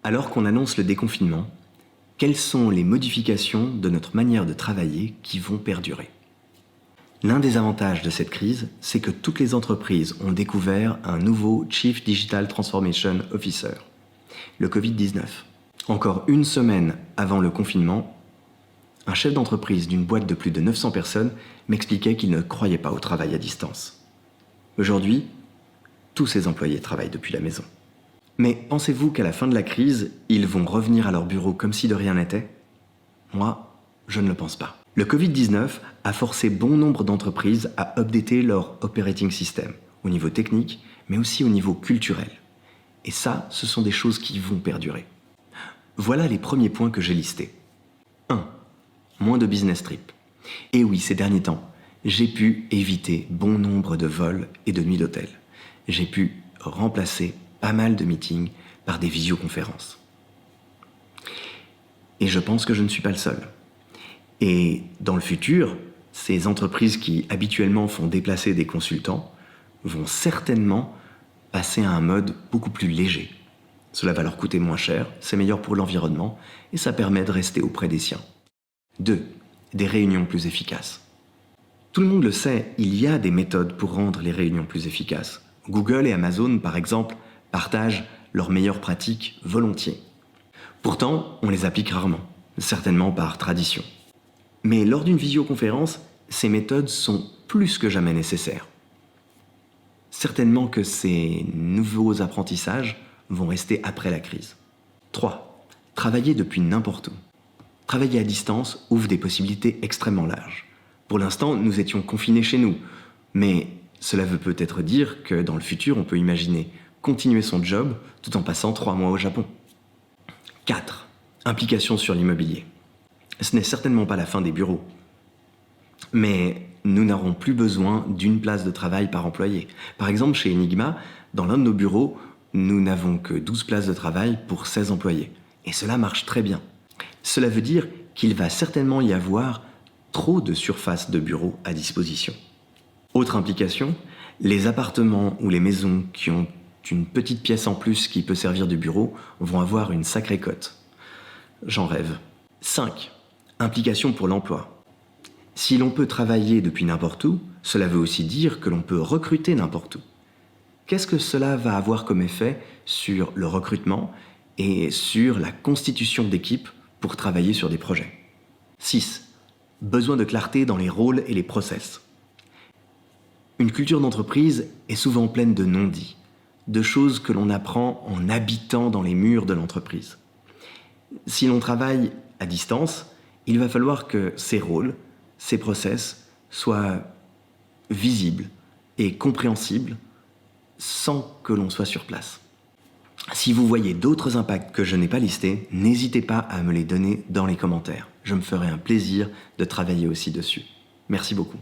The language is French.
Alors qu'on annonce le déconfinement, quelles sont les modifications de notre manière de travailler qui vont perdurer? L'un des avantages de cette crise, c'est que toutes les entreprises ont découvert un nouveau Chief Digital Transformation Officer, le Covid-19. Encore une semaine avant le confinement, un chef d'entreprise d'une boîte de plus de 900 personnes m'expliquait qu'il ne croyait pas au travail à distance. Aujourd'hui, tous ses employés travaillent depuis la maison. Mais pensez-vous qu'à la fin de la crise, ils vont revenir à leur bureau comme si de rien n'était? Moi, je ne le pense pas. Le Covid-19 a forcé bon nombre d'entreprises à updater leur operating system, au niveau technique, mais aussi au niveau culturel. Et ça, ce sont des choses qui vont perdurer. Voilà les premiers points que j'ai listés. 1. Moins de business trip. Et oui, ces derniers temps, j'ai pu éviter bon nombre de vols et de nuits d'hôtel. J'ai pu remplacer pas mal de meetings par des visioconférences. Et je pense que je ne suis pas le seul. Et dans le futur, ces entreprises qui habituellement font déplacer des consultants vont certainement passer à un mode beaucoup plus léger. Cela va leur coûter moins cher, c'est meilleur pour l'environnement et ça permet de rester auprès des siens. 2. Des réunions plus efficaces. Tout le monde le sait, il y a des méthodes pour rendre les réunions plus efficaces. Google et Amazon, par exemple, partagent leurs meilleures pratiques volontiers. Pourtant, on les applique rarement, certainement par tradition. Mais lors d'une visioconférence, ces méthodes sont plus que jamais nécessaires. Certainement que ces nouveaux apprentissages vont rester après la crise. 3. Travailler depuis n'importe où. Travailler à distance ouvre des possibilités extrêmement larges. Pour l'instant, nous étions confinés chez nous, mais cela veut peut-être dire que dans le futur, on peut imaginer continuer son job tout en passant 3 mois au Japon. 4. Implication sur l'immobilier. Ce n'est certainement pas la fin des bureaux, mais nous n'aurons plus besoin d'une place de travail par employé. Par exemple, chez Enigma, dans l'un de nos bureaux, nous n'avons que 12 places de travail pour 16 employés. Et cela marche très bien. Cela veut dire qu'il va certainement y avoir trop de surface de bureau à disposition. Autre implication, les appartements ou les maisons qui ont une petite pièce en plus qui peut servir de bureau vont avoir une sacrée cote. J'en rêve. 5. Implication pour l'emploi. Si l'on peut travailler depuis n'importe où, cela veut aussi dire que l'on peut recruter n'importe où. Qu'est-ce que cela va avoir comme effet sur le recrutement et sur la constitution d'équipes pour travailler sur des projets? 6. Besoin de clarté dans les rôles et les process. Une culture d'entreprise est souvent pleine de non-dits, de choses que l'on apprend en habitant dans les murs de l'entreprise. Si l'on travaille à distance, il va falloir que ces rôles, ces process soient visibles et compréhensibles sans que l'on soit sur place. Si vous voyez d'autres impacts que je n'ai pas listés, n'hésitez pas à me les donner dans les commentaires. Je me ferai un plaisir de travailler aussi dessus. Merci beaucoup.